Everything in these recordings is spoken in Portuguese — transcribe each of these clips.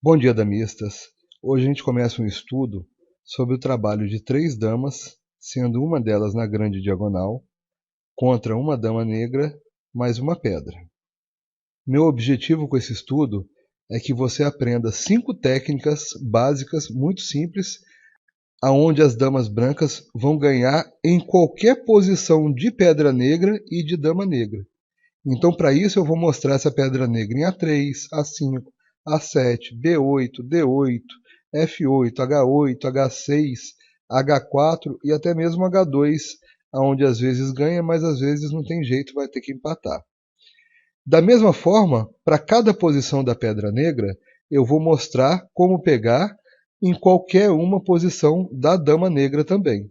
Bom dia, damistas! Hoje a gente começa um estudo sobre o trabalho de 3 damas, sendo uma delas na grande diagonal, contra uma dama negra mais uma pedra. Meu objetivo com esse estudo é que você aprenda 5 técnicas básicas muito simples, aonde as damas brancas vão ganhar em qualquer posição de pedra negra e de dama negra. Então, para isso, eu vou mostrar essa pedra negra em A3, A5, A7, B8, D8, F8, H8, H6, H4 e até mesmo H2, onde às vezes ganha, mas às vezes não tem jeito, vai ter que empatar. Da mesma forma, para cada posição da pedra negra, eu vou mostrar como pegar em qualquer uma posição da dama negra também.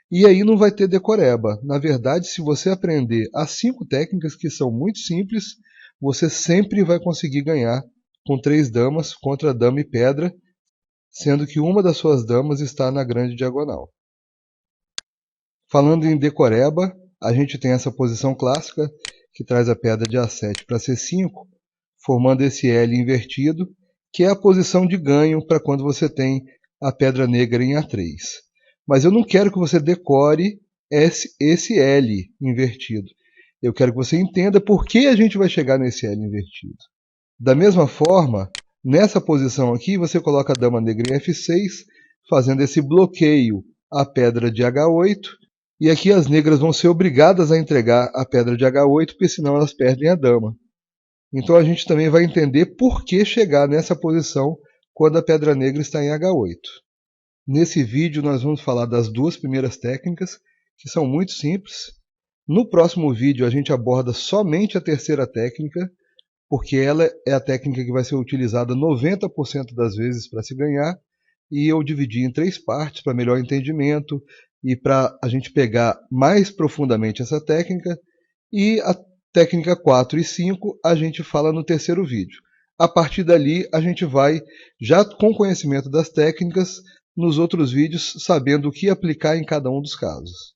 E aí não vai ter decoreba. Na verdade, se você aprender as 5 técnicas, que são muito simples, você sempre vai conseguir ganhar com 3 damas contra dama e pedra, sendo que uma das suas damas está na grande diagonal. Falando em decoreba, a gente tem essa posição clássica, que traz a pedra de A7 para C5, formando esse L invertido, que é a posição de ganho para quando você tem a pedra negra em A3. Mas eu não quero que você decore esse L invertido. Eu quero que você entenda por que a gente vai chegar nesse L invertido. Da mesma forma, nessa posição aqui, você coloca a dama negra em F6, fazendo esse bloqueio à pedra de H8, e aqui as negras vão ser obrigadas a entregar a pedra de H8, porque senão elas perdem a dama. Então a gente também vai entender por que chegar nessa posição quando a pedra negra está em H8. Nesse vídeo nós vamos falar das 2 primeiras técnicas, que são muito simples. No próximo vídeo a gente aborda somente a terceira técnica, porque ela é a técnica que vai ser utilizada 90% das vezes para se ganhar, e eu dividi em 3 partes para melhor entendimento e para a gente pegar mais profundamente essa técnica, e a técnica 4 e 5 a gente fala no terceiro vídeo. A partir dali a gente vai, já com conhecimento das técnicas, nos outros vídeos, sabendo o que aplicar em cada um dos casos.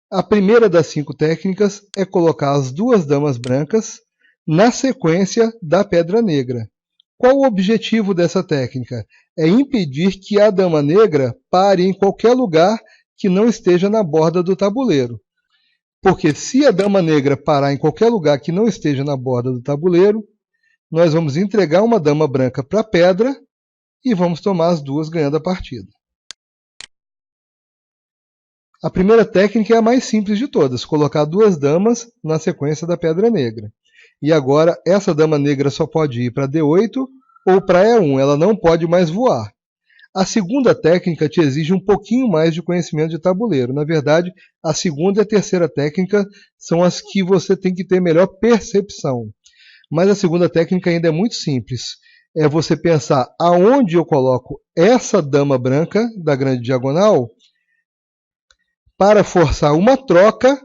A primeira das 5 técnicas é colocar as 2 damas brancas na sequência da pedra negra. Qual o objetivo dessa técnica? É impedir que a dama negra pare em qualquer lugar que não esteja na borda do tabuleiro. Porque se a dama negra parar em qualquer lugar que não esteja na borda do tabuleiro, nós vamos entregar uma dama branca para a pedra e vamos tomar as 2 ganhando a partida. A primeira técnica é a mais simples de todas, colocar 2 damas na sequência da pedra negra. E agora essa dama negra só pode ir para D8 ou para E1, ela não pode mais voar. A segunda técnica te exige um pouquinho mais de conhecimento de tabuleiro. Na verdade, a segunda e a terceira técnica são as que você tem que ter melhor percepção. Mas a segunda técnica ainda é muito simples. É você pensar aonde eu coloco essa dama branca da grande diagonal para forçar uma troca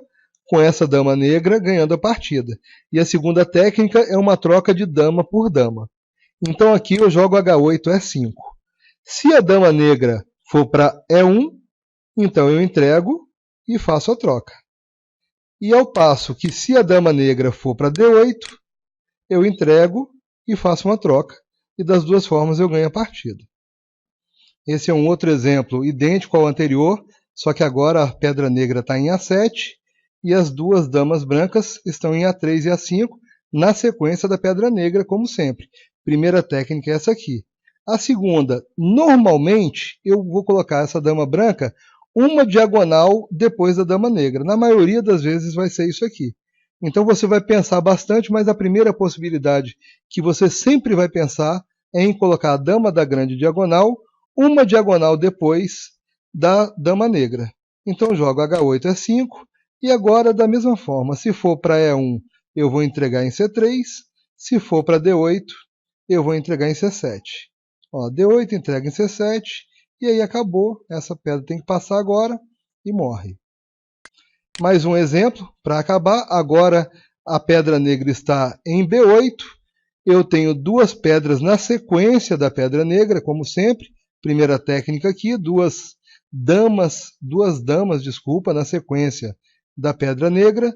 com essa dama negra ganhando a partida. E a segunda técnica é uma troca de dama por dama. Então aqui eu jogo H8, E5. Se a dama negra for para E1, então eu entrego e faço a troca. E ao passo que se a dama negra for para D8, eu entrego e faço uma troca. E das 2 formas eu ganho a partida. Esse é um outro exemplo idêntico ao anterior, só que agora a pedra negra está em A7 e as 2 damas brancas estão em A3 e A5 na sequência da pedra negra, como sempre. Primeira técnica é essa aqui. A segunda, normalmente eu vou colocar essa dama branca uma diagonal depois da dama negra. Na maioria das vezes vai ser isso aqui. Então você vai pensar bastante, mas a primeira possibilidade que você sempre vai pensar é em colocar a dama da grande diagonal uma diagonal depois da dama negra. Então jogo H8, E5, e agora da mesma forma, se for para E1 eu vou entregar em C3, se for para D8 eu vou entregar em C7. Ó, D8 entrega em C7, e aí acabou, essa pedra tem que passar agora e morre. Mais um exemplo, para acabar, agora a pedra negra está em B8, eu tenho 2 pedras na sequência da pedra negra, como sempre, primeira técnica aqui, 2 damas, na sequência da pedra negra,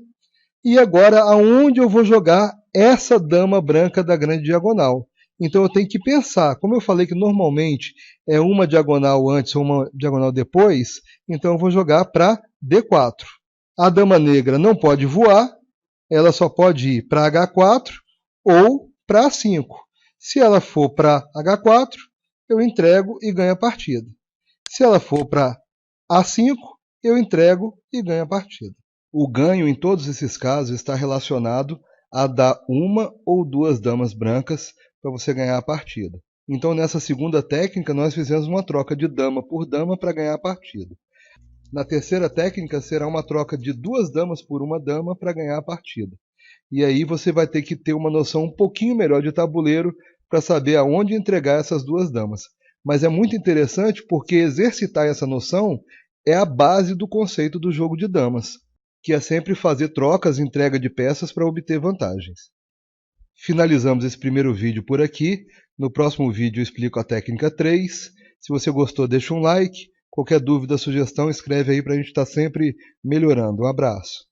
e agora aonde eu vou jogar essa dama branca da grande diagonal? Então eu tenho que pensar. Como eu falei que normalmente é uma diagonal antes ou uma diagonal depois, então eu vou jogar para D4. A dama negra não pode voar, ela só pode ir para H4 ou para A5. Se ela for para H4, eu entrego e ganho a partida. Se ela for para A5, eu entrego e ganho a partida. O ganho em todos esses casos está relacionado a dar uma ou duas damas brancas para você ganhar a partida. Então, nessa segunda técnica, nós fizemos uma troca de dama por dama para ganhar a partida. Na terceira técnica, será uma troca de duas damas por uma dama para ganhar a partida. E aí você vai ter que ter uma noção um pouquinho melhor de tabuleiro para saber aonde entregar essas duas damas. Mas é muito interessante porque exercitar essa noção é a base do conceito do jogo de damas, que é sempre fazer trocas e entrega de peças para obter vantagens. Finalizamos esse primeiro vídeo por aqui. No próximo vídeo eu explico a técnica 3. Se você gostou, deixa um like. Qualquer dúvida, sugestão, escreve aí para a gente estar sempre melhorando. Um abraço.